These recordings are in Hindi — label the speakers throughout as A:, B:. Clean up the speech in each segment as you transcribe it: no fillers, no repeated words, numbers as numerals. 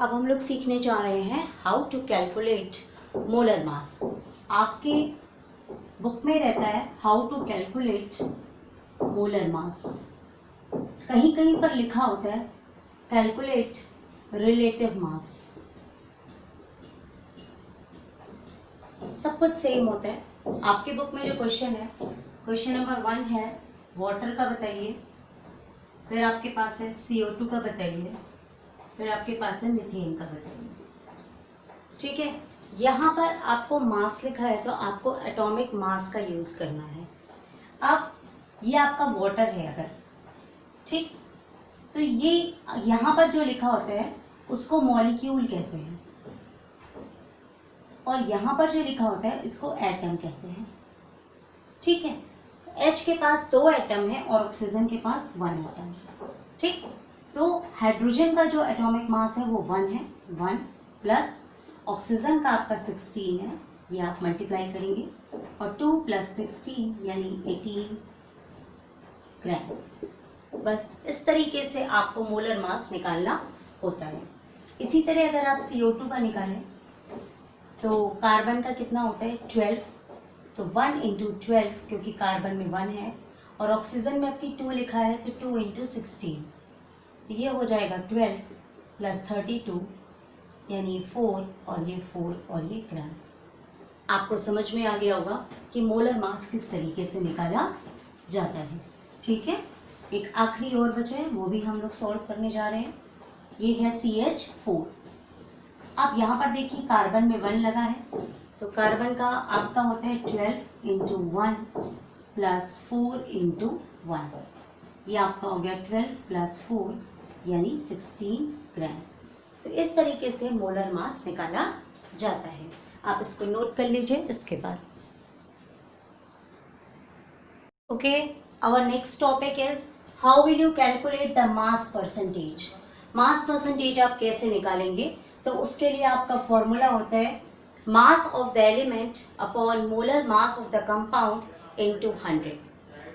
A: अब हम लोग सीखने जा रहे हैं how to calculate molar mass. आपके बुक में रहता है how to calculate molar mass, कहीं कहीं पर लिखा होता है कैलकुलेट रिलेटिव मास। सब कुछ सेम होता है। आपके बुक में जो क्वेश्चन है, क्वेश्चन नंबर 1 है वाटर का बताइए, फिर आपके पास है CO2 का बताइए, फिर आपके पास है मीथेन का बताइए। ठीक है, यहाँ पर आपको मास लिखा है तो आपको एटॉमिक मास का यूज करना है। अब ये आपका वाटर है अगर, ठीक, तो ये यहाँ पर जो लिखा होता है उसको मॉलिक्यूल कहते हैं, और यहाँ पर जो लिखा होता है इसको एटम कहते हैं। ठीक है, H के पास 2 एटम है और ऑक्सीजन के पास 1 एटम है। ठीक, तो हाइड्रोजन का जो एटॉमिक मास है वो 1 है, 1 प्लस ऑक्सीजन का आपका 16 है, ये आप मल्टीप्लाई करेंगे, और 2 प्लस 16 यानी 18 ग्राम। बस इस तरीके से आपको मोलर मास निकालना होता है। इसी तरह अगर आप CO2 का निकालें तो कार्बन का कितना होता है 12, तो 1 इंटू 12 क्योंकि कार्बन में 1 है, और ऑक्सीजन में आपकी 2 लिखा है तो 2 इंटू 16, ये हो जाएगा 12 प्लस 32 यानी 4, और ये 4 और ये ग्राम। आपको समझ में आ गया होगा कि मोलर मास किस तरीके से निकाला जाता है। ठीक है, एक आखिरी और बचा है, वो भी हम लोग सॉल्व करने जा रहे हैं। ये है CH4। अब यहाँ पर देखिए कार्बन में 1 लगा है, तो कार्बन का आपका होता है 12 इंटू 1 प्लस 4 इंटू 1, ये आपका हो गया 12 प्लस 4 यानी 16 ग्राम। तो इस तरीके से मोलर मास निकाला जाता है। आप इसको नोट कर लीजिए इसके बाद। Okay, our next topic is how will you calculate the mass percentage. Mass percentage आप कैसे निकालेंगे, तो उसके लिए आपका फॉर्मूला होता है mass of the element upon molar mass of the compound into 100।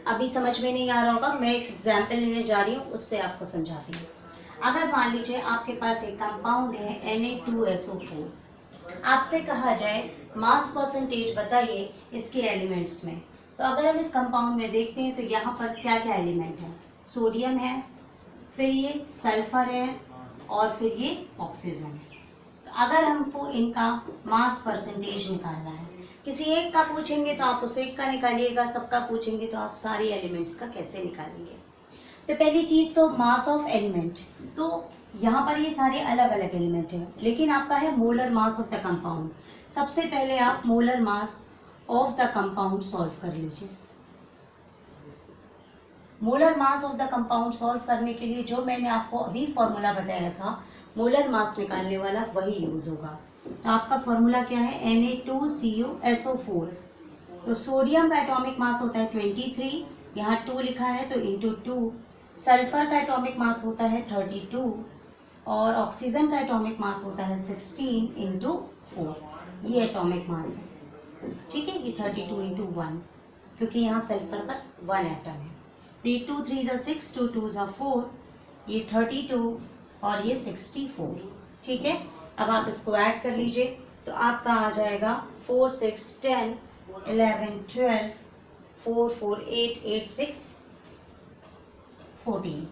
A: अभी समझ में नहीं आ रहा होगा, मैं एक एग्जाम्पल लेने जा रही हूँ, उससे आपको समझाती हूँ। अगर मान लीजिए आपके पास एक कंपाउंड है Na2SO4, आपसे कहा जाए मास परसेंटेज बताइए इसके एलिमेंट्स में, तो अगर हम इस कंपाउंड में देखते हैं तो यहाँ पर क्या क्या एलिमेंट है, सोडियम है, फिर ये सल्फर है, और फिर ये ऑक्सीजन है। तो अगर हमको इनका मास परसेंटेज निकालना है, किसी एक का पूछेंगे तो आप उस एक का निकालिएगा, सबका पूछेंगे तो आप सारे एलिमेंट्स का कैसे निकालेंगे। तो पहली चीज तो मास ऑफ एलिमेंट, तो यहाँ पर ये सारे अलग अलग एलिमेंट हैं, लेकिन आपका है molar mass of the compound. सबसे पहले आप molar mass of the compound solve कर लीजिए। Molar mass of the compound solve करने के लिए जो मैंने आपको अभी फॉर्मूला बताया था मोलर मास निकालने वाला, वही यूज होगा। तो आपका फॉर्मूला क्या है, Na2CuSO4। तो सोडियम का एटॉमिक मास होता है 23, यहाँ 2 लिखा है तो इंटू 2। सल्फर का एटॉमिक मास होता है 32, और ऑक्सीजन का एटॉमिक मास होता है 16 इंटू 4, ये एटॉमिक मास है। ठीक है, ये 32 इंटू 1, क्योंकि यहाँ सल्फर पर 1 एटम है। तो ये 2 3 ज़ा 6, 2 2 ज़ा 4, ये 32 और ये 64। ठीक है, अब आप इसको ऐड कर लीजिए तो आपका आ जाएगा 4 6 10 11 12 4 4 8 8 6 14।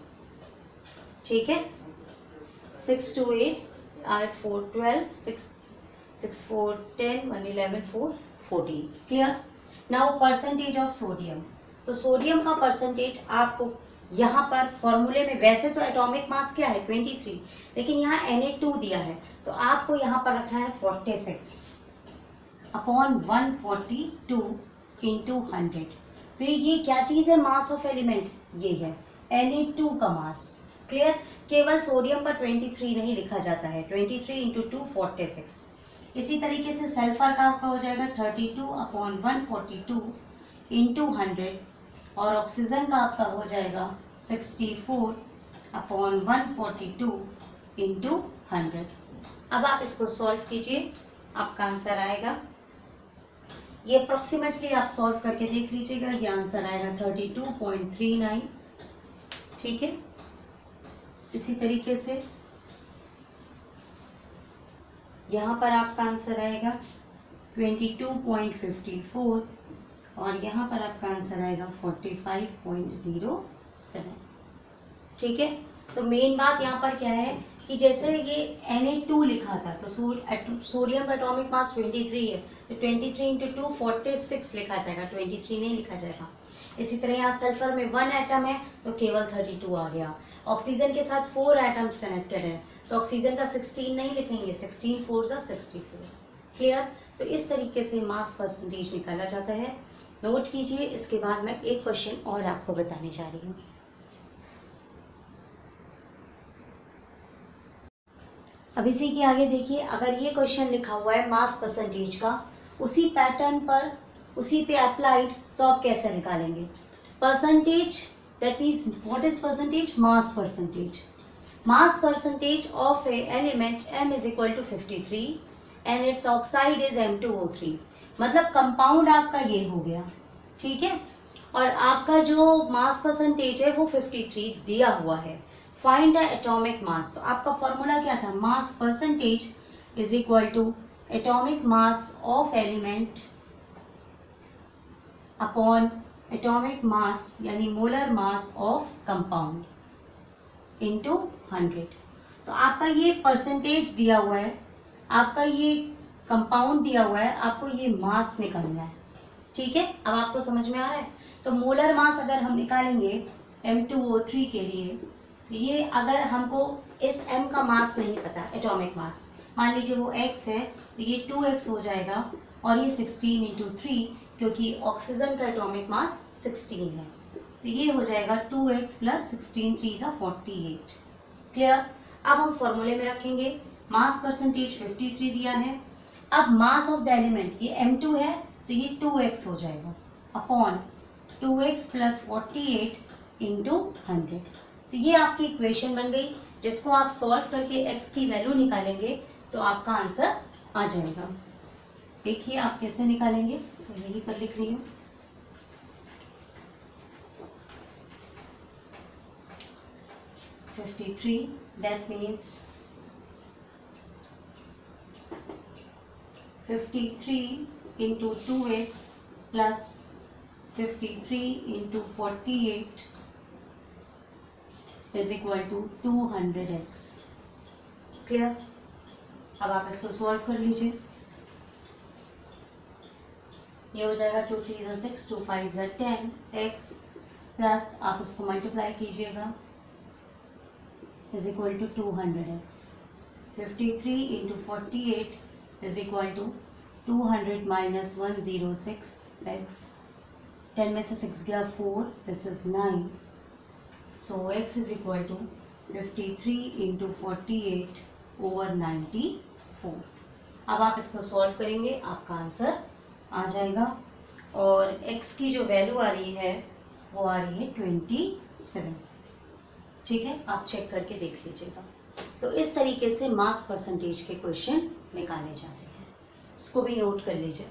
A: ठीक है, 6 2 8 8 4 12 6 6 4 10 1 11 4 14। Clear. Now percentage of sodium, तो सोडियम का परसेंटेज आपको यहाँ पर फॉर्मूले में, वैसे तो एटॉमिक मास क्या है 23, लेकिन यहाँ Na2 दिया है तो आपको यहाँ पर रखना है 46 अपॉन 142 इंटू 100। तो ये क्या चीज़ है, मास ऑफ एलिमेंट, ये है Na2 का मास। क्लियर, केवल सोडियम पर 23 नहीं लिखा जाता है, 23 इंटू 2 46। इसी तरीके से सल्फर का आपका हो जाएगा 32 अपॉन 142 इंटू 100, और ऑक्सीजन का आपका हो जाएगा 64 अपॉन 142 इंटू 100। अब आप इसको सॉल्व कीजिए, आपका आंसर आएगा, ये अप्रोक्सीमेटली आप सॉल्व करके देख लीजिएगा, ये आंसर आएगा 32.39। ठीक है, इसी तरीके से यहाँ पर आपका आंसर आएगा 22.54 और यहाँ पर आपका आंसर आएगा 45.07। ठीक है, तो मेन बात यहाँ पर क्या है कि जैसे ये Na2 लिखा था तो सोडियम का एटॉमिक मास 23 है, तो 23 इंटू 2 46 लिखा जाएगा, 23 नहीं लिखा जाएगा। इसी तरह यहाँ सल्फर में 1 एटम है तो केवल 32 आ गया। ऑक्सीजन के साथ 4 एटम्स कनेक्टेड है तो ऑक्सीजन का 16 नहीं लिखेंगे, 16 4 जा 64। क्लियर? तो इस तरीके से मास परसेंटेज निकाला जाता है। नोट कीजिए। इसके बाद मैं एक क्वेश्चन और आपको बताने जा रही हूँ। अब इसी के आगे देखिए, अगर ये क्वेश्चन लिखा हुआ है मास परसेंटेज का, उसी पैटर्न पर उसी पे अप्लाइड, तो आप कैसे निकालेंगे? Percentage, that means what is percentage? Mass percentage. Mass percentage of a element m is equal to 53 and it's oxide is M2O3। मतलब कंपाउंड आपका ये हो गया, ठीक है, और आपका जो मास परसेंटेज है वो 53 दिया हुआ है। Find the atomic mass. तो आपका फॉर्मूला क्या था? Mass percentage is equal to atomic mass of element upon atomic mass यानी molar mass of compound into 100। तो आपका ये परसेंटेज दिया हुआ है, आपका ये कंपाउंड दिया हुआ है, आपको ये मास निकालना है। ठीक है, अब आपको समझ में आ रहा है? तो मोलर मास अगर हम निकालेंगे M2O3 के लिए, ये अगर हमको इस m का मास नहीं पता, एटॉमिक मास, मान लीजिए वो x है तो ये 2x हो जाएगा और ये 16 इंटू 3, क्योंकि ऑक्सीजन का एटॉमिक मास 16 है, तो ये हो जाएगा 2x प्लस 16 3 सा 48। क्लियर? अब हम फॉर्मूले में रखेंगे, मास परसेंटेज 53 दिया है। अब मास ऑफ द एलिमेंट, ये M2 है तो ये 2x हो जाएगा अपॉन 2x प्लस 48 इंटू 100। तो ये आपकी इक्वेशन बन गई, जिसको आप सॉल्व करके x की वैल्यू निकालेंगे तो आपका आंसर आ जाएगा। देखिए आप कैसे निकालेंगे, तो यहीं पर लिख रही हूँ। That means 53 into 2x plus 53 into 48 is equal to 200x। Clear? अब आप इसको सॉल्व कर लीजिए। ये हो जाएगा 2 3 ज़ा 6, 2 5 ज़ा 10 x प्लस आप इसको मल्टीप्लाई कीजिएगा is equal to 200x। 53 into 48 is equal to 200 minus 106x। 10 में से 6 गया 4, this is 9, so x is equal to 53 into 48 over 94। अब आप इसको सॉल्व करेंगे, आपका आंसर आ जाएगा और x की जो वैल्यू आ रही है वो आ रही है 27। ठीक है, आप चेक करके देख लीजिएगा। तो इस तरीके से मास परसेंटेज के क्वेश्चन निकाले जाते हैं, इसको भी नोट कर लीजिए।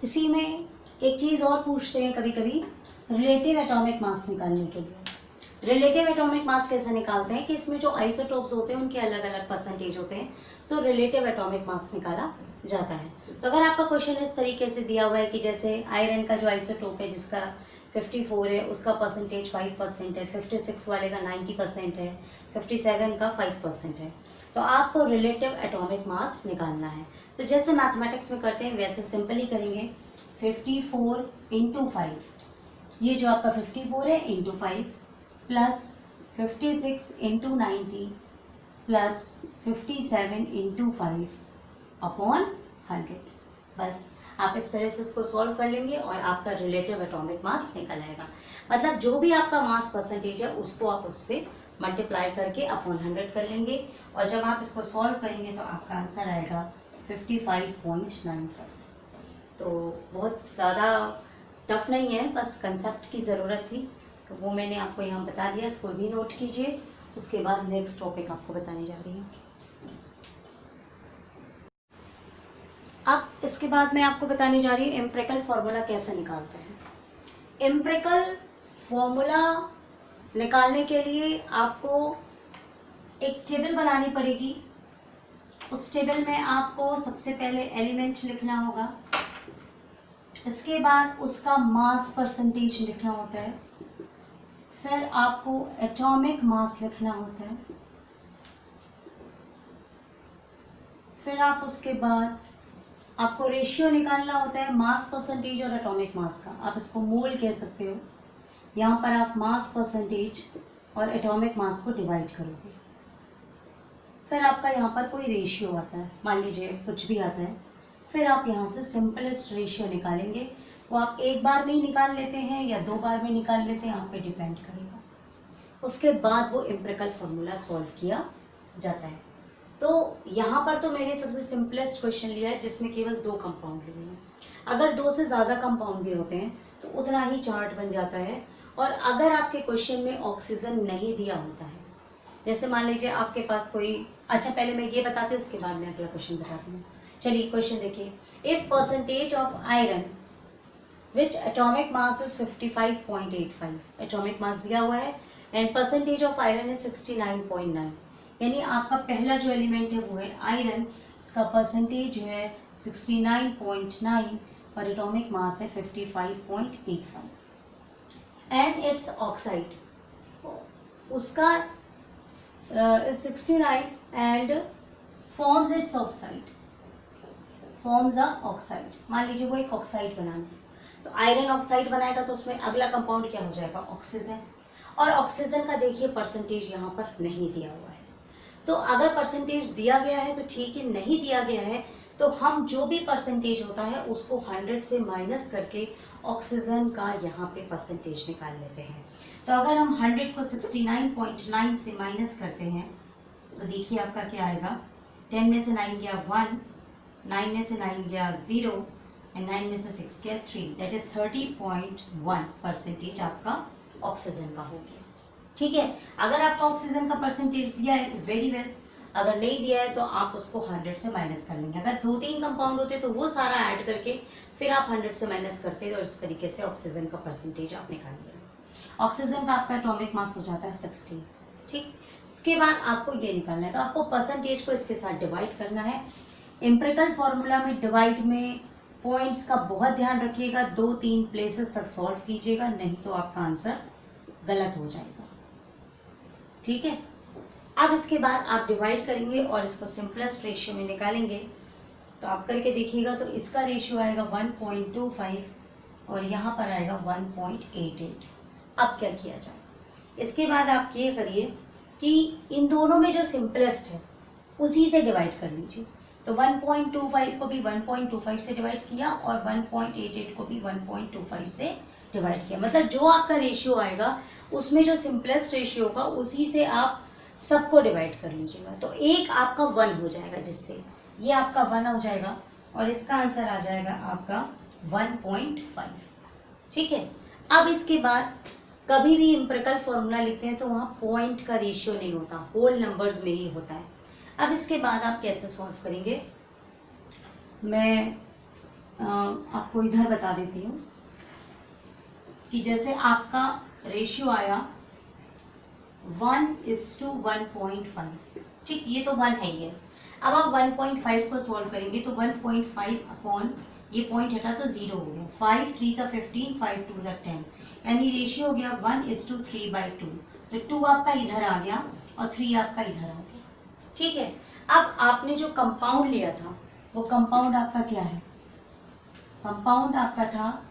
A: इसी में एक चीज़ और पूछते हैं कभी कभी, रिलेटिव एटॉमिक मास निकालने के लिए। रिलेटिव एटॉमिक मास कैसे निकालते हैं कि इसमें जो आइसोटोप्स होते हैं उनके अलग अलग परसेंटेज होते हैं, तो रिलेटिव एटॉमिक मास निकाला जाता है। तो अगर आपका क्वेश्चन इस तरीके से दिया हुआ है कि जैसे आयरन का जो आइसोटोप है जिसका 54 है उसका परसेंटेज 5% है, 56 वाले का 90% है, 57 का 5% है, तो आपको रिलेटिव एटॉमिक मास निकालना है। तो जैसे मैथमेटिक्स में करते हैं वैसे सिंपली करेंगे। 54 इंटू 5, ये जो आपका 54 है into 5 plus 56 into 90 plus 57 into 5 upon 100। बस आप इस तरह से इसको सॉल्व कर लेंगे और आपका रिलेटिव एटॉमिक मास निकल आएगा। मतलब जो भी आपका मास परसेंटेज है उसको आप उससे मल्टीप्लाई करके अपॉन 100 कर लेंगे और जब आप इसको सॉल्व करेंगे तो आपका आंसर आएगा 55.95। तो बहुत ज़्यादा टफ नहीं है, बस कंसेप्ट की ज़रूरत थी, तो वो मैंने आपको यहाँ बता दिया, इसको भी नोट कीजिए। उसके बाद नेक्स्ट टॉपिक आपको बताने जा रही हूँ। अब इसके बाद मैं आपको बताने जा रही हूँ एम्पिरिकल फार्मूला कैसे निकालते हैं। एम्पिरिकल फॉर्मूला निकालने के लिए आपको एक टेबल बनानी पड़ेगी। उस टेबल में आपको सबसे पहले एलिमेंट लिखना होगा, इसके बाद उसका मास परसेंटेज लिखना होता है, फिर आपको एटॉमिक मास लिखना होता है, फिर आप उसके बाद आपको रेशियो निकालना होता है मास परसेंटेज और एटॉमिक मास का। आप इसको मोल कह सकते हो। यहाँ पर आप मास परसेंटेज और एटॉमिक मास को डिवाइड करोगे, फिर आपका यहाँ पर कोई रेशियो आता है, मान लीजिए कुछ भी आता है, फिर आप यहाँ से सिंपलेस्ट रेशियो निकालेंगे। वो आप एक बार में ही निकाल लेते हैं या 2 बार में निकाल लेते हैं, आप पे डिपेंड करेगा। उसके बाद वो एम्पिरिकल फार्मूला सॉल्व किया जाता है। तो यहाँ पर तो मैंने सबसे सिंपलेस्ट क्वेश्चन लिया है जिसमें केवल 2 कंपाउंड लिए हैं। अगर 2 से ज़्यादा कंपाउंड भी होते हैं तो उतना ही चार्ट बन जाता है। और अगर आपके क्वेश्चन में ऑक्सीजन नहीं दिया होता है, जैसे मान लीजिए आपके पास कोई, अच्छा पहले मैं ये बताती हूँ उसके बाद मैं अगला क्वेश्चन बताती हूँ। चलिए क्वेश्चन देखिए, if percentage of iron which atomic mass is 55.85, atomic mass दिया हुआ है and percentage of iron is 69.9, यानी आपका पहला जो एलिमेंट है वो है आयरन, इसका परसेंटेज जो है 69.9 और एटॉमिक मास है 55.85 एंड इट्स ऑक्साइड, उसका 69 and forms it's oxide, forms a oxide. मान लीजिए वो एक ऑक्साइड बनाना है, तो आयरन ऑक्साइड बनाएगा तो उसमें अगला कंपाउंड क्या हो जाएगा, ऑक्सीजन। और ऑक्सीजन का देखिए परसेंटेज यहाँ पर नहीं दिया हुआ है। तो अगर परसेंटेज दिया गया है तो ठीक है, नहीं दिया गया है तो हम जो भी परसेंटेज होता है उसको 100 से माइनस करके ऑक्सीजन का यहाँ पे परसेंटेज निकाल लेते हैं। तो अगर हम 100 को 69.9 से माइनस करते हैं तो देखिए आपका क्या आएगा, 10 में से 9 गया 1, 9 में से 9 गया 0 एंड 9 में से 6 गया 3, दैट इज 30.1% आपका ऑक्सीजन का हो गया। ठीक है, अगर आपका ऑक्सीजन का परसेंटेज दिया है तो वेरी वेल, अगर नहीं दिया है तो आप उसको 100 से माइनस कर लेंगे। अगर 2-3 कंपाउंड होते तो वो सारा ऐड करके फिर आप 100 से माइनस करते और इस तरीके से ऑक्सीजन का परसेंटेज आप निकाल लिया। ऑक्सीजन का आपका एटॉमिक मास हो जाता है 16। ठीक, इसके बाद आपको ये निकालना है, तो आपको परसेंटेज को इसके साथ डिवाइड करना है। एम्पिरिकल फॉर्मूला में डिवाइड में पॉइंट्स का बहुत ध्यान रखिएगा, 2-3 प्लेसेस तक सॉल्व कीजिएगा, नहीं तो आपका आंसर गलत हो जाएगा। ठीक है, अब इसके बाद आप डिवाइड करेंगे और इसको सिंपलेस्ट रेशियो में निकालेंगे। तो आप करके देखिएगा, तो इसका रेशियो आएगा 1.25 और यहाँ पर आएगा 1.88। अब क्या किया जाए, इसके बाद आप ये करिए कि इन दोनों में जो सिंपलेस्ट है उसी से डिवाइड कर लीजिए। तो 1.25 को भी 1.25 से डिवाइड किया और 1.88 को भी 1.25 से डिवाइड किया। मतलब जो आपका रेशियो आएगा उसमें जो सिंपलेस्ट रेशियो होगा उसी से आप सबको डिवाइड कर लीजिएगा। तो एक आपका 1 हो जाएगा, जिससे ये आपका 1 हो जाएगा और इसका आंसर आ जाएगा आपका 1.5। ठीक है, अब इसके बाद कभी भी एम्पिरिकल फॉर्मूला लिखते हैं तो वहाँ पॉइंट का रेशियो नहीं होता, होल नंबर्स में ही होता है। अब इसके बाद आप कैसे सॉल्व करेंगे, मैं आपको इधर बता देती हूँ कि जैसे आपका रेशियो आया 1:1.5। ठीक, ये तो 1 है ही है। अब आप 1.5 को सॉल्व करेंगे तो 1.5 अपॉन ये पॉइंट हटा तो 0 हो गया, 5 3 सा 15, 5 2 सा 10, यानी रेशियो हो गया 1:3/2। तो 2 आपका इधर आ गया और 3 आपका इधर आ गया। ठीक है, अब आपने जो कंपाउंड लिया था वो कंपाउंड आपका क्या है, कंपाउंड आपका था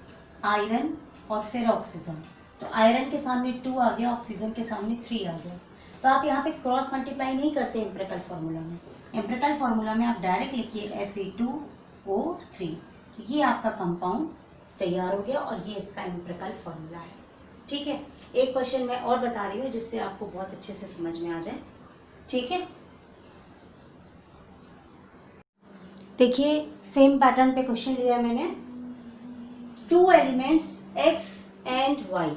A: आयरन और फिर ऑक्सीजन। तो आयरन के सामने 2 आ गया, ऑक्सीजन के सामने 3 आ गया। तो आप यहाँ पे क्रॉस मल्टीप्लाई नहीं करते एम्पिरिकल फार्मूला में। एम्पिरिकल फार्मूला में आप डायरेक्ट लिखिए Fe2O3, ये आपका कंपाउंड तैयार हो गया और ये इसका एम्पिरिकल फार्मूला है। ठीक है, एक क्वेश्चन मैं और बता रही हूँ जिससे आपको बहुत अच्छे से समझ में आ जाए। ठीक है, देखिए सेम पैटर्न पे क्वेश्चन लिया है मैंने। 2 elements X and Y,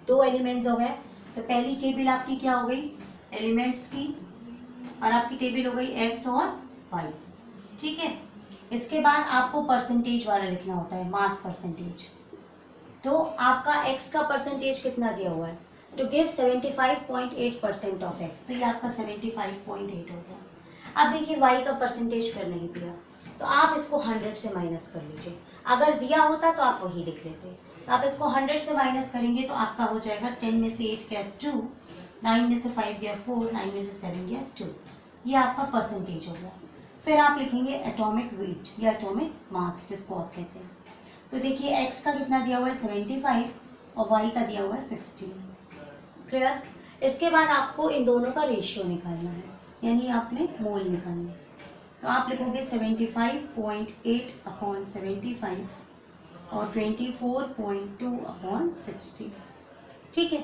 A: 2 elements हो गए। तो पहली टेबल आपकी क्या हो गई, एलिमेंट्स की, और आपकी टेबल हो गई X और Y। ठीक है, इसके बाद आपको परसेंटेज वाला लिखना होता है, मास परसेंटेज। तो आपका x का परसेंटेज कितना दिया हुआ है, टू गिव 75.8% ऑफ x, तो ये आपका 75.8 हो गया। अब देखिए y का परसेंटेज फिर नहीं दिया, तो आप इसको 100 से माइनस कर लीजिए। अगर दिया होता तो आप वही लिख लेते, तो आप इसको 100 से माइनस करेंगे तो आपका हो जाएगा 10 में से 8 गया 2, 9 में से 5 गया 4, 9 में से 7 गया 2, ये आपका परसेंटेज हो गया। फिर आप लिखेंगे एटॉमिक वेट या एटॉमिक मास जिसको आप कहते हैं। तो देखिए x का कितना दिया हुआ है 75 और y का दिया हुआ है 16। क्लियर। इसके बाद आपको इन दोनों का रेशियो निकालना है, यानी आपने मोल निकालना है। तो आप लिखोगे 75.8 अपॉन 75 और 24.2 अपॉन 60। ठीक है।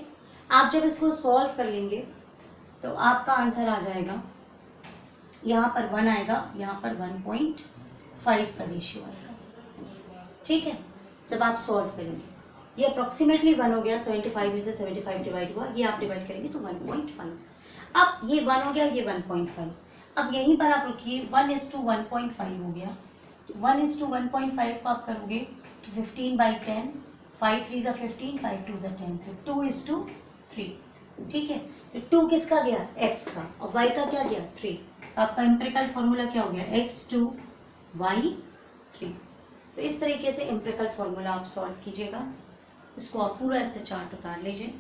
A: आप जब इसको सॉल्व कर लेंगे तो आपका आंसर आ जाएगा, यहाँ पर 1 आएगा, यहाँ पर 1.5 का रेशियो आएगा। ठीक है। जब आप सॉल्व करेंगे ये अप्रॉक्सीमेटली 1 हो गया, 75 में से 75 डिवाइड हुआ, ये आप डिवाइड करेंगे तो 1.5। अब ये 1 हो गया, ये 1.5। अब यहीं पर आप रखिए 1:1.5 हो गया। 1:1.5 को आप करोगे 15/10, 5 3 ज़ा 15, 5 2 ज़ा 10, तो 2:3। ठीक है। तो 2 किसका गया, x का, और y का क्या गया 3। तो आपका एम्पिरिकल फॉर्मूला क्या हो गया, x2 y3। तो इस तरीके से एम्पिरिकल फॉर्मूला आप सॉल्व कीजिएगा। इसको आप पूरा ऐसे चार्ट उतार लीजिए।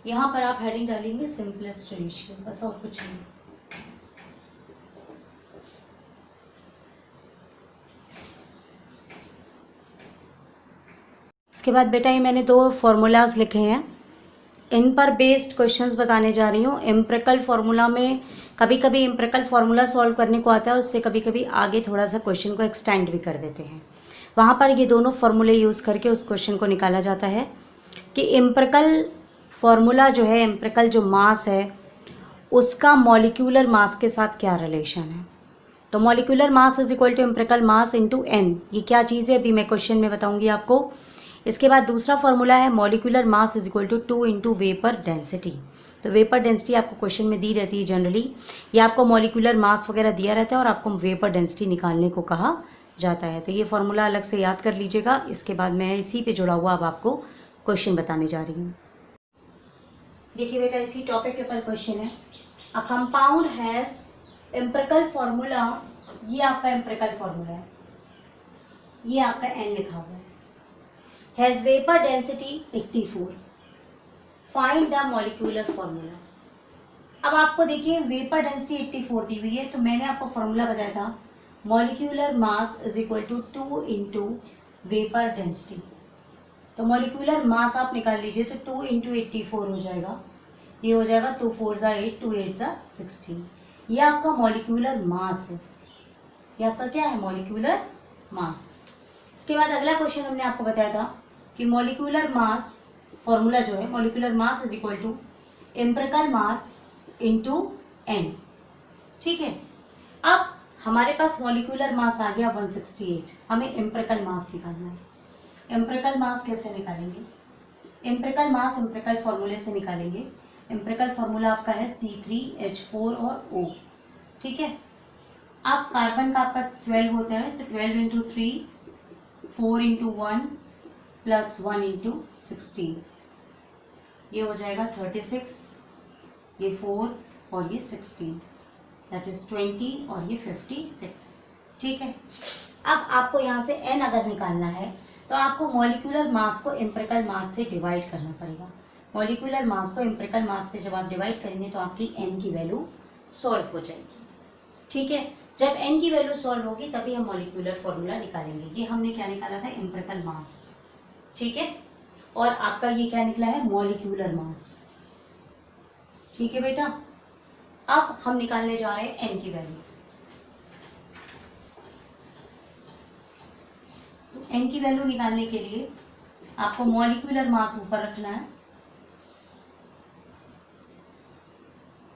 A: यहाँ पर आप हेडिंग डालेंगे सिंपलेस्ट रेशियो, बस और कुछ नहीं। इसके बाद बेटा ये मैंने 2 फॉर्मूलाज लिखे हैं, इन पर बेस्ड क्वेश्चंस बताने जा रही हूँ। एम्पिरिकल फार्मूला में कभी कभी एम्पिरिकल फार्मूला सॉल्व करने को आता है, उससे कभी कभी आगे थोड़ा सा क्वेश्चन को एक्सटेंड भी कर देते हैं। वहाँ पर ये दोनों फार्मूले यूज़ करके उस क्वेश्चन को निकाला जाता है कि एम्पिरिकल फार्मूला जो है, एम्पिरिकल जो मास है उसका मॉलिक्यूलर मास के साथ क्या रिलेशन है। तो molecular mass is equal to empirical mass into n। ये क्या चीज़ है अभी मैं क्वेश्चन में बताऊंगी आपको। इसके बाद दूसरा फॉर्मूला है molecular mass is equal to 2 into vapour density. तो वेपर डेंसिटी आपको क्वेश्चन में दी रहती है जनरली, या आपको मॉलिक्यूलर मास वगैरह दिया रहता है और आपको वेपर डेंसिटी निकालने को कहा जाता है। तो ये फॉर्मूला अलग से याद कर लीजिएगा। इसके बाद मैं इसी पे जुड़ा हुआ अब आपको क्वेश्चन बताने जा रही हूँ। देखिए बेटा इसी टॉपिक के ऊपर क्वेश्चन है। A compound has empirical formula, ये आपका एम्पिरिकल फॉर्मूला है, ये आपका n लिखा हुआ है, has vapour density 84, find the molecular formula. अब आपको देखिए वेपर डेंसिटी 84 दी हुई है, तो मैंने आपको फॉर्मूला बताया था molecular mass is equal to 2 into vapour density. तो मॉलिक्यूलर मास आप निकाल लीजिए, तो 2 इंटू 84 हो जाएगा, ये हो जाएगा 2 4 ज़ा 8, 2 8 ज़ा 16। ये आपका मॉलिक्यूलर मास है, ये आपका क्या है मॉलिक्यूलर मास। इसके बाद अगला क्वेश्चन हमने आपको बताया था कि मॉलिक्यूलर मास फॉर्मूला जो है molecular mass is equal to empirical mass into n। ठीक है। अब हमारे पास मॉलिक्यूलर मास आ गया 168, हमें एम्पिरिकल मास निकालना है। एम्पिरिकल मास कैसे निकालेंगे, एम्पिरिकल मास एम्पिरिकल फॉर्मूले से निकालेंगे। एम्पिरिकल फॉर्मूला आपका है C3H4 और O। ठीक है। अब कार्बन का आपका 12 होता है, तो 12 इंटू 3, 4 इंटू 1 प्लस 1 इंटू 16, ये हो जाएगा 36, ये 4 और ये 16, दैट इज 20 और ये 56। ठीक है। अब आपको यहाँ से n अगर निकालना है तो आपको मॉलिक्यूलर मास को एम्पिरिकल मास से डिवाइड करना पड़ेगा। मॉलिक्यूलर मास को एम्पिरिकल मास से जब आप डिवाइड करेंगे तो आपकी n की वैल्यू सॉल्व हो जाएगी। ठीक है। जब n की वैल्यू सॉल्व होगी तभी हम मॉलिक्यूलर फॉर्मूला निकालेंगे। ये हमने क्या निकाला था, एम्पिरिकल मास। ठीक है। और आपका ये क्या निकला है, मॉलिक्यूलर मास। ठीक है बेटा। अब हम निकालने जा रहे हैं n की वैल्यू। तो n की वैल्यू निकालने के लिए आपको मॉलिक्यूलर मास ऊपर रखना है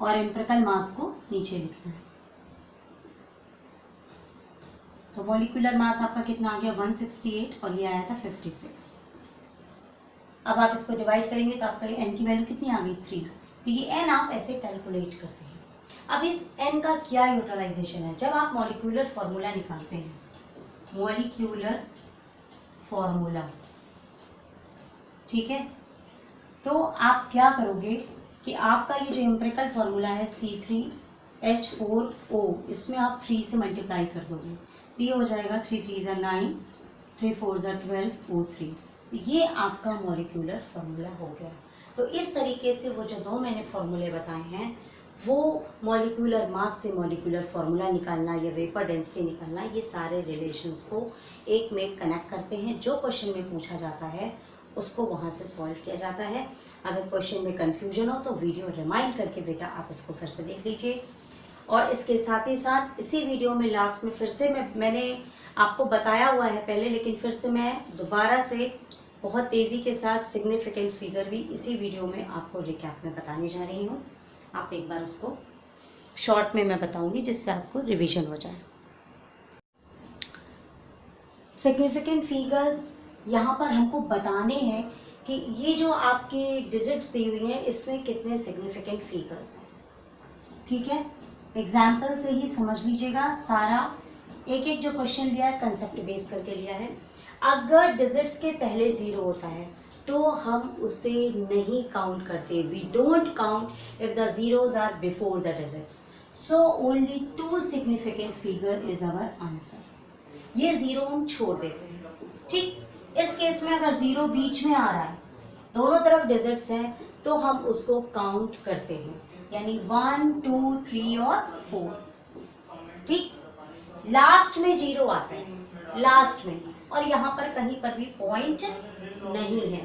A: और एम्पिरिकल मास को नीचे लिखना है। तो मॉलिक्यूलर मास आपका कितना आ गया 168 और ये आया था 56। अब आप इसको डिवाइड करेंगे तो आपका ये n की वैल्यू कितनी आ गई 3। तो ये n आप ऐसे कैलकुलेट करते हैं। अब इस n का क्या यूटिलाइजेशन है, जब आप मॉलिक्यूलर फॉर्मूला निकालते हैं, मॉलिक्यूलर फॉर्मूला ठीक है। तो आप क्या करोगे कि आपका ये जो एम्पिरिकल फार्मूला है C3H4O, इसमें आप 3 से मल्टीप्लाई कर दोगे तो ये हो जाएगा 3 3 ज़ा 9, 3 4 ज़ा 12, O3। ये आपका मॉलिक्यूलर फार्मूला हो गया। तो इस तरीके से वो जो दो मैंने फार्मूले बताए हैं वो मॉलिक्यूलर मास से मॉलिक्यूलर फार्मूला निकालना या वेपर डेंसिटी निकालना, ये सारे रिलेशंस को एक में कनेक्ट करते हैं। जो क्वेश्चन में पूछा जाता है उसको वहाँ से सॉल्व किया जाता है। अगर क्वेश्चन में कन्फ्यूजन हो तो वीडियो रिमाइंड करके बेटा आप इसको फिर से देख लीजिए। और इसके साथ ही साथ इसी वीडियो में लास्ट में फिर से मैंने आपको बताया हुआ है पहले, लेकिन फिर से मैं दोबारा से बहुत तेज़ी के साथ सिग्निफिकेंट फिगर भी इसी वीडियो में आपको रिकैप में बताने जा रही हूँ। आप एक बार उसको शॉर्ट में मैं बताऊंगी जिससे आपको रिवीजन हो जाए। सिग्निफिकेंट फिगर्स यहाँ पर हमको बताने हैं कि ये जो आपके डिजिट्स दी हुई हैं इसमें कितने सिग्निफिकेंट फिगर्स हैं। ठीक है, एग्जाम्पल से ही समझ लीजिएगा। सारा एक एक जो क्वेश्चन दिया है कंसेप्ट बेस करके लिया है। अगर डिजिट्स के पहले 0 होता है तो हम उसे नहीं काउंट करते। We don't count if the zeros are before the digits. So only 2 significant figure is our answer. ये 0 हम छोड़ देते हैं। ठीक, इस केस में अगर 0 बीच में आ रहा है, दोनों तरफ डिजिट्स हैं, तो हम उसको काउंट करते हैं, यानी 1 2 3 और 4। ठीक, लास्ट में 0 आता है, लास्ट में, और यहाँ पर कहीं पर भी पॉइंट नहीं है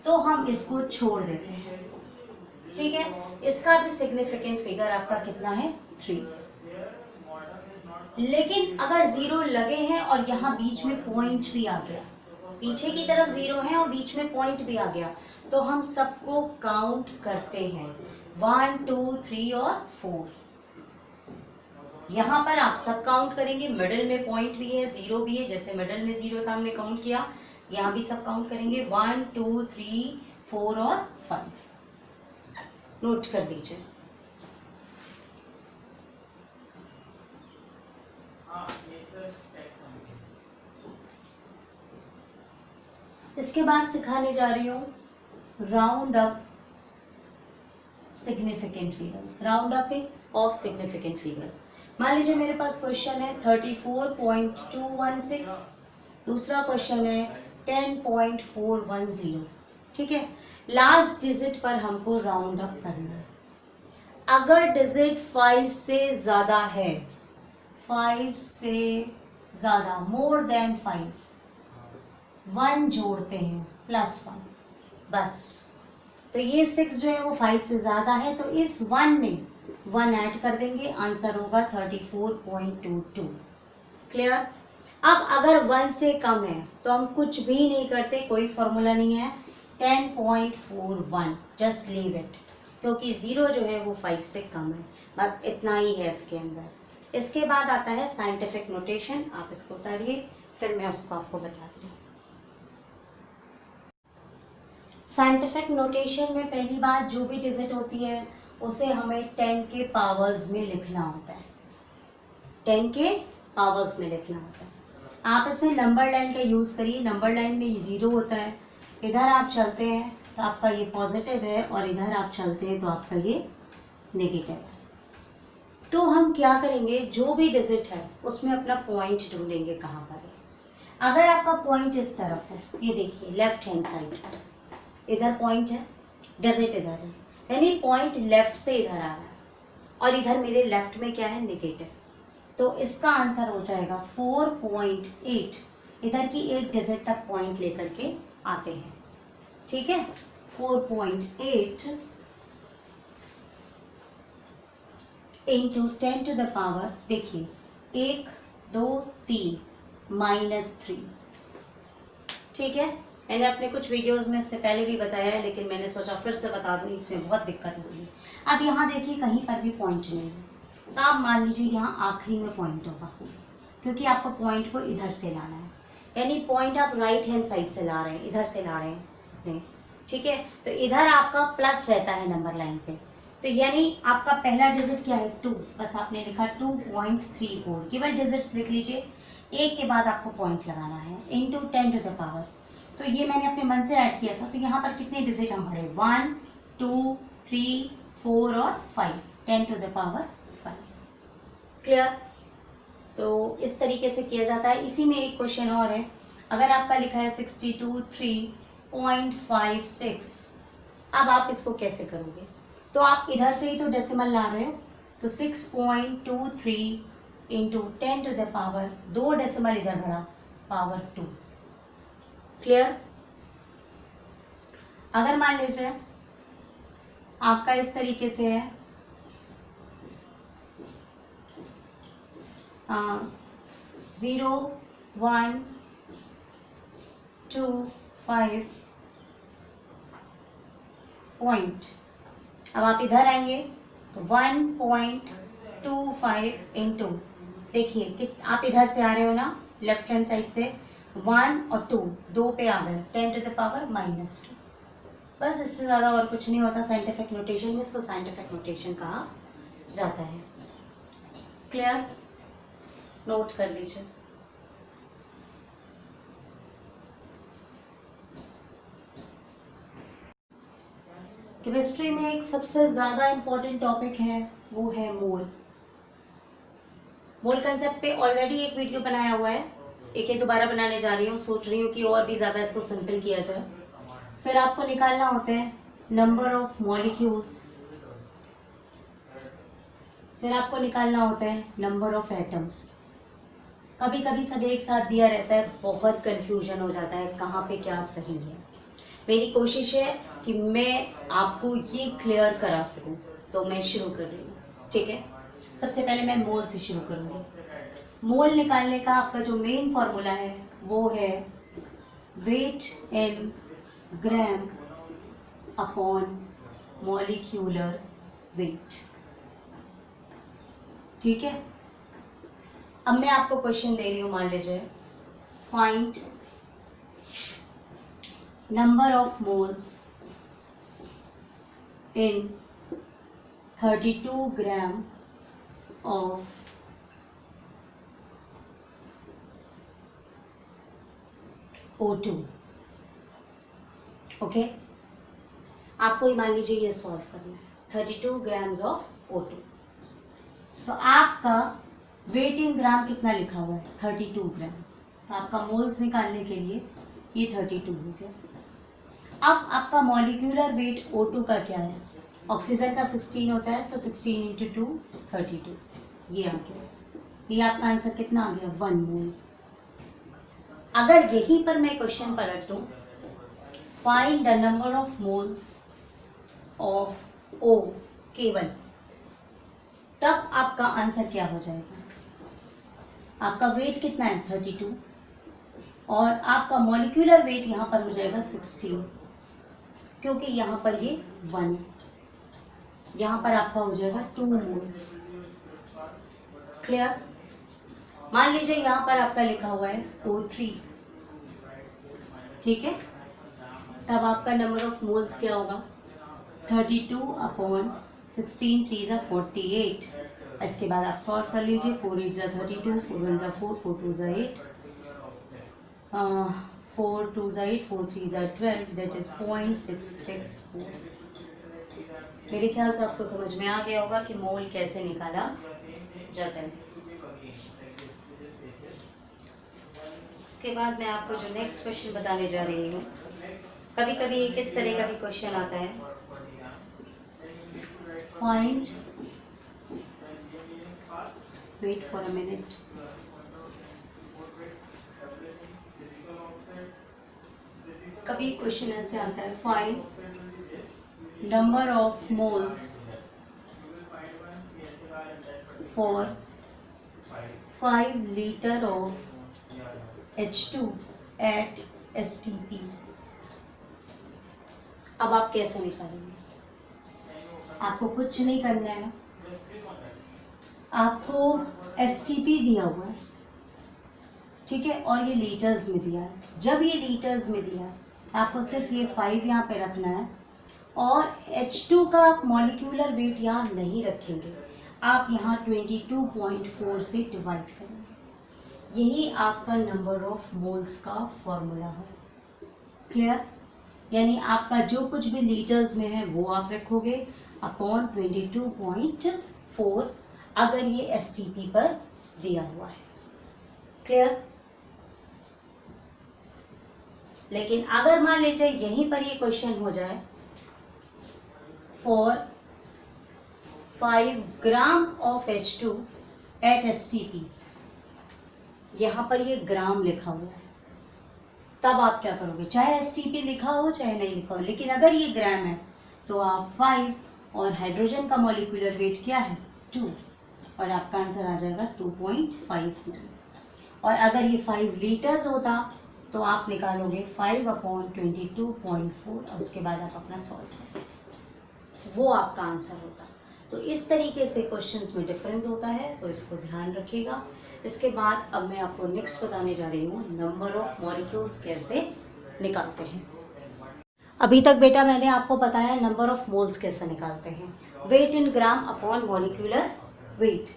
A: तो हम इसको छोड़ देते हैं। ठीक है, इसका भी सिग्निफिकेंट फिगर आपका कितना है 3। लेकिन अगर 0 लगे हैं और यहाँ बीच में पॉइंट भी आ गया, पीछे की तरफ 0 है और बीच में पॉइंट भी आ गया, तो हम सबको काउंट करते हैं 1 2 3 और 4। यहाँ पर आप सब काउंट करेंगे, मिडल में पॉइंट भी है, 0 भी है, जैसे मिडल में 0 था हमने काउंट किया, यहाँ भी सब काउंट करेंगे 1 2 3 4 और 5। नोट कर लीजिए। इसके बाद सिखाने जा रही हूँ round up significant figures, round up of significant figures. मान लीजिए मेरे पास क्वेश्चन है 34.216, दूसरा क्वेश्चन है 10.410। ठीक है, लास्ट डिजिट पर हमको राउंड अप करना है। अगर डिजिट 5 से ज्यादा है, 5 से ज्यादा, मोर देन 5, 1 जोड़ते हैं +1, बस। तो ये 6 जो है वो 5 से ज्यादा है, तो इस 1 में 1 ऐड कर देंगे, आंसर होगा 34.22। क्लियर। अब अगर 1 से कम है तो हम कुछ भी नहीं करते, कोई फॉर्मूला नहीं है, 10.41, जस्ट लीव इट, क्योंकि 0 जो है वो 5 से कम है, बस इतना ही है इसके अंदर। इसके बाद आता है साइंटिफिक नोटेशन। आप इसको उतारिए, फिर मैं उसको आपको बताती हूँ। साइंटिफिक नोटेशन में पहली बात, जो भी डिजिट होती है उसे हमें 10 के पावर्स में लिखना होता है, 10 के पावर्स में लिखना होता है। आप इसमें नंबर लाइन का यूज़ करिए। नंबर लाइन में ये 0 होता है, इधर आप चलते हैं तो आपका ये पॉजिटिव है, और इधर आप चलते हैं तो आपका ये नेगेटिव है। तो हम क्या करेंगे, जो भी डिजिट है उसमें अपना पॉइंट ढूंढेंगे कहाँ पर है। अगर आपका पॉइंट इस तरफ है, ये देखिए लेफ्ट हैंड साइड, इधर पॉइंट है, डिजिट इधर है, यानी पॉइंट लेफ्ट से इधर आ रहा है, और इधर मेरे लेफ्ट में क्या है, नेगेटिव। तो इसका आंसर हो जाएगा 4.8। इधर की एक डिजिट तक पॉइंट लेकर के आते हैं। ठीक है, 4.8 इंटू 10 टू द पावर, देखिए 1 2 3 -3। ठीक है, मैंने अपने कुछ वीडियोस में इससे पहले भी बताया है, लेकिन मैंने सोचा फिर से बता दूं, इसमें बहुत दिक्कत होगी। अब यहाँ देखिए कहीं पर भी पॉइंट नहीं है, तो आप मान लीजिए यहाँ आखिरी में पॉइंट होगा, क्योंकि आपको पॉइंट को इधर से लाना है, यानी पॉइंट आप राइट हैंड साइड से ला रहे हैं, इधर से ला रहे हैं नहीं। ठीक है, तो इधर आपका प्लस रहता है नंबर लाइन पे, तो यानी आपका पहला डिजिट क्या है 2, बस आपने लिखा 2.34, केवल डिजिट्स लिख लीजिए, एक के बाद आपको पॉइंट लगाना है, इंटू 10 टू द पावर। तो ये मैंने अपने मन से ऐड किया था, तो यहाँ पर कितने डिजिट हम पढ़े, 1 2 3 4 और 5, 10 टू द पावर 5। क्लियर। तो इस तरीके से किया जाता है। इसी में एक क्वेश्चन और है, अगर आपका लिखा है 62.356, अब आप इसको कैसे करोगे, तो आप इधर से ही तो डेसिमल ला रहे हो, तो 6.23 into 10 to the power, 2 decimal इधर बढ़ा, पावर 2। क्लियर। अगर मान लीजिए आपका इस तरीके से है 0 1 2 5 पॉइंट, अब आप इधर आएंगे तो 1.25 इंटू, देखिए कि आप इधर से आ रहे हो ना, लेफ्ट हैंड साइड से, 1 और 2, 2 पे आ गए, 10 टू द पावर -2। बस इससे ज़्यादा और कुछ नहीं होता। साइंटिफिक नोटेशन में इसको साइंटिफिक नोटेशन कहा जाता है। क्लियर। नोट कर लीजिए। केमिस्ट्री में एक सबसे ज़्यादा इम्पोर्टेंट टॉपिक है, वो है मोल। मोल कंसेप्ट पे ऑलरेडी एक वीडियो बनाया हुआ है, एक दोबारा बनाने जा रही हूँ, सोच रही हूँ कि और भी ज़्यादा इसको सिंपल किया जाए। फिर आपको निकालना होता है नंबर ऑफ मॉलिक्यूल्स, फिर आपको निकालना होता है नंबर ऑफ एटम्स। कभी कभी सब एक साथ दिया रहता है, बहुत कंफ्यूजन हो जाता है कहाँ पे क्या सही है। मेरी कोशिश है कि मैं आपको ये क्लियर करा सकूं, तो मैं शुरू कर रही हूँ। ठीक है, सबसे पहले मैं मोल से शुरू करूँगी। मोल निकालने का आपका जो मेन फॉर्मूला है वो है wait in gram upon molecular wait. ठीक है, अब मैं आपको क्वेश्चन दे रही हूँ, मान लीजिए find number of moles in 32 gram of O2। Okay, आपको ही मान लीजिए ये सॉल्व करना है, 32 ग्राम्स ऑफ O2। तो आपका वेट इन ग्राम कितना लिखा हुआ है, 32 ग्राम। तो आपका मोल्स निकालने के लिए ये 32 हो गया। अब आपका मॉलिक्यूलर वेट O2 का क्या है, ऑक्सीजन का 16 होता है, तो 16 इंटू 2 32, ये आ गया। ये आपका आंसर कितना आ गया, 1 मोल। अगर यहीं पर मैं क्वेश्चन पलट दूं, find the number of moles of O केवल, तब आपका आंसर क्या हो जाएगा, आपका वेट कितना है 32 और आपका मॉलिक्यूलर वेट यहाँ पर हो जाएगा 16, क्योंकि यहाँ पर ये 1 है, यहाँ पर आपका हो जाएगा 2 मोल्स। क्लियर। मान लीजिए यहाँ पर आपका लिखा हुआ है O3, ठीक है, तब आपका नंबर ऑफ मोल्स क्या होगा, 32 अपॉन 16, 3 ज़ा 48। इसके बाद आप सॉल्व कर लीजिए, 4 8 ज़ा 32, 4 1 ज़ा 4, 4 2 ज़ा 8, 4 2 ज़ा 8, 4 3 ज़ा 12, दैट इज 0.664। मेरे ख्याल से आपको समझ में आ गया होगा कि मोल कैसे निकाला जाता है। उसके बाद मैं आपको जो नेक्स्ट क्वेश्चन बताने जा रही हूँ, कभी कभी किस तरह का भी क्वेश्चन आता है, find, wait for a minute, कभी क्वेश्चन ऐसे आता है, find number of moles for 5 litre of H2 at STP। अब आप कैसे निकालेंगे, आपको कुछ नहीं करना है, आपको STP दिया हुआ है, ठीक है, और ये लीटर्स में दिया है। जब ये लीटर्स में दिया है, आपको सिर्फ ये 5 यहाँ पे रखना है और H2 का मॉलिक्यूलर वेट यहाँ नहीं रखेंगे, आप यहाँ 22.4 से डिवाइड करेंगे। यही आपका नंबर ऑफ मोल्स का फॉर्मूला है। क्लियर? यानी आपका जो कुछ भी लीटर्स में है वो आप रखोगे अपॉन 22.4 अगर ये एसटीपी पर दिया हुआ है। क्लियर? लेकिन अगर मान लीजिए यहीं पर ये क्वेश्चन हो जाए for 5 gram of H2 at STP, यहां पर ये ग्राम लिखा हुआ है, तब आप क्या करोगे? चाहे STP लिखा हो चाहे नहीं लिखा हो, लेकिन अगर ये ग्राम है तो आप 5 और हाइड्रोजन का मॉलिक्यूलर वेट क्या है 2 और आपका आंसर आ जाएगा 2.5। और अगर ये 5 लीटर्स होता तो आप निकालोगे 5/22.4 और उसके बाद आप अपना सॉल्व करें, वो आपका आंसर होता। तो इस तरीके से क्वेश्चंस में डिफरेंस होता है, तो इसको ध्यान रखिएगा। इसके बाद अब मैं आपको नेक्स्ट बताने जा रही हूँ नंबर ऑफ मॉलिक्यूल्स कैसे निकालते हैं। अभी तक बेटा मैंने आपको बताया नंबर ऑफ मोल्स कैसे निकालते हैं, weight in gram upon molecular weight.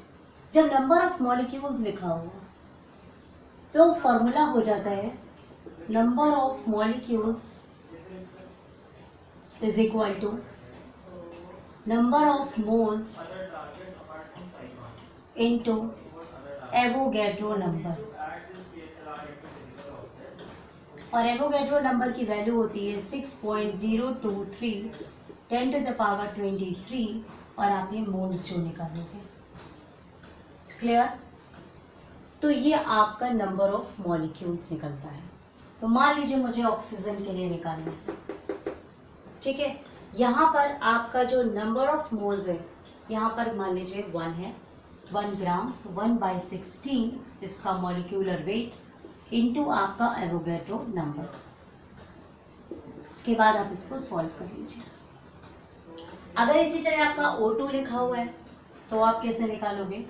A: जब नंबर ऑफ मॉलिक्यूल्स लिखा हो तो फॉर्मूला हो जाता है number of molecules is equal to number of moles into Avogadro number. और एवोगैड्रो नंबर की वैल्यू होती है 6.023 10⁻23 और आप ये मोल्स जो निकालोगे। क्लियर? तो ये आपका नंबर ऑफ मॉलिक्यूल्स निकलता है। तो मान लीजिए मुझे ऑक्सीजन के लिए निकालना है, ठीक है। यहाँ पर आपका जो नंबर ऑफ मोल्स है, यहाँ पर मान लीजिए 1 है, 1 ग्राम, तो 1/16 इसका मॉलिक्यूलर वेट इनटू आपका एवोगैड्रो नंबर। इसके बाद आप इसको सॉल्व कर लीजिए। अगर इसी तरह आपका O2 लिखा हुआ है तो आप कैसे निकालोगे?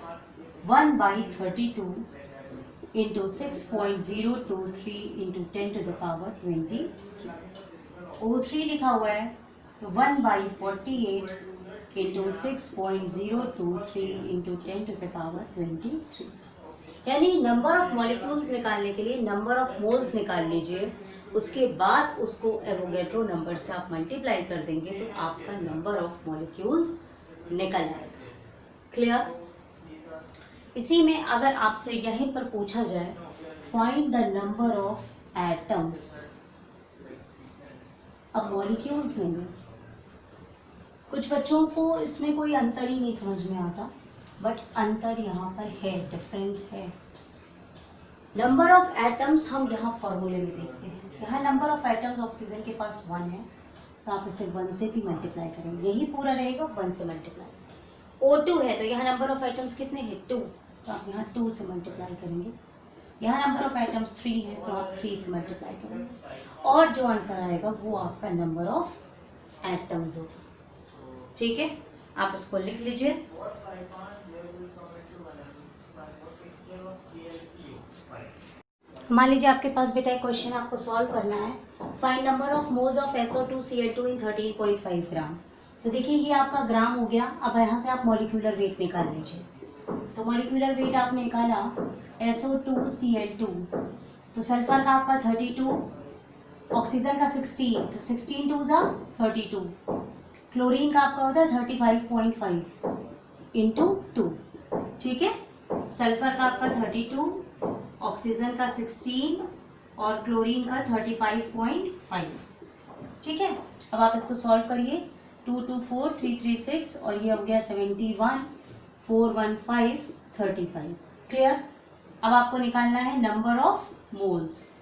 A: 1/32 इंटू 6.023 इंटू 10⁻23। O3 लिखा हुआ है तो 1/48 इंटू 6.023 इंटू 10⁻23। यानी नंबर ऑफ मॉलिक्यूल्स निकालने के लिए नंबर ऑफ मोल्स निकाल लीजिए, उसके बाद उसको एवोगैड्रो नंबर से आप मल्टीप्लाई कर देंगे तो आपका नंबर ऑफ मॉलिक्यूल्स निकल आएगा। क्लियर? इसी में अगर आपसे यहीं पर पूछा जाए find the number of atoms, अब मॉलिक्यूल्स नहीं है, कुछ बच्चों को इसमें कोई अंतर ही नहीं समझ में आता, बट अंतर यहाँ पर है, डिफरेंस है। नंबर ऑफ एटम्स हम यहाँ फॉर्मूले में देखते हैं। यहाँ नंबर ऑफ एटम्स ऑक्सीजन के पास 1 है, तो आप इसे 1 से भी मल्टीप्लाई करेंगे, यही पूरा रहेगा 1 से मल्टीप्लाई। O2 है तो यहाँ नंबर ऑफ एटम्स कितने हैं 2, तो आप यहाँ 2 से मल्टीप्लाई करेंगे। यहाँ नंबर ऑफ एटम्स 3 है तो आप 3 से मल्टीप्लाई करेंगे, और जो आंसर आएगा वो आपका नंबर ऑफ एटम्स होगा। ठीक है, आप इसको लिख लीजिए। मान लीजिए आपके पास बेटा एक क्वेश्चन आपको सॉल्व करना है, find number of moles of SO2Cl2 इन 13.5 ग्राम। तो देखिए ये आपका ग्राम हो गया। अब यहाँ से आप मॉलिक्यूलर वेट निकाल लीजिए। तो मॉलिक्यूलर वेट आपने निकाला SO2Cl2, तो सल्फर का आपका 32, ऑक्सीजन का 16, तो 16 2 ज़ा 32, क्लोरीन का आपका होता है 35.5 इंटू 2। ठीक है, सल्फर का आपका 32, ऑक्सीजन का 16 और क्लोरीन का 35.5। ठीक है, अब आप इसको सॉल्व करिए। 2 2 4 3 3 6 और ये हो गया 71 4 1 5 35। क्लियर? अब आपको निकालना है नंबर ऑफ मोल्स।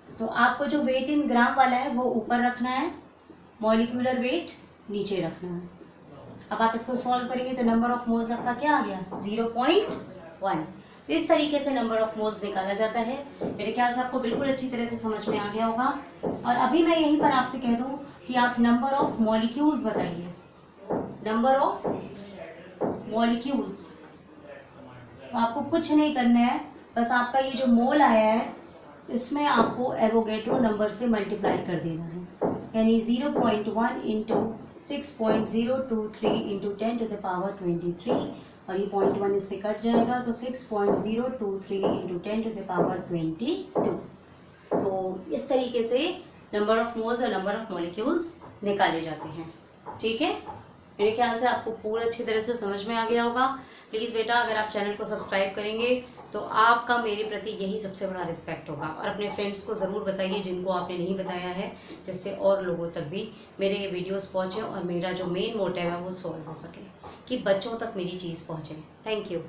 A: तो आपको जो वेट इन ग्राम वाला है वो ऊपर रखना है, मॉलिक्यूलर वेट नीचे रखना है। अब आप इसको सॉल्व करेंगे तो नंबर ऑफ मोल्स आपका क्या आ गया 0.1। इस तरीके से नंबर ऑफ मोल्स निकाला जाता है। मेरे ख्याल से आपको बिल्कुल अच्छी तरह से समझ में आ गया होगा। और अभी मैं यहीं पर आपसे कह दूं कि आप नंबर ऑफ मॉलिक्यूल्स बताइए, नंबर ऑफ मॉलिक्यूल्स। तो आपको कुछ नहीं करना है, बस आपका ये जो मोल आया है इसमें आपको एवोगैड्रो नंबर से मल्टीप्लाई कर देना है, यानी 0.1 इंटू 6.023 इंटू 10⁻23 और ये 0.1 इससे कट जाएगा तो 6.023 इंटू 10⁻22। तो इस तरीके से नंबर ऑफ मोल्स और नंबर ऑफ मॉलिक्यूल्स निकाले जाते हैं। ठीक है, मेरे ख्याल से आपको पूरा अच्छी तरह से समझ में आ गया होगा। प्लीज़ बेटा, अगर आप चैनल को सब्सक्राइब करेंगे तो आपका मेरे प्रति यही सबसे बड़ा रिस्पेक्ट होगा। और अपने फ्रेंड्स को ज़रूर बताइए जिनको आपने नहीं बताया है, जिससे और लोगों तक भी मेरे ये वीडियोस पहुँचे और मेरा जो मेन मोटिव है वो सॉल्व हो सके, कि बच्चों तक मेरी चीज़ पहुँचे। Thank you.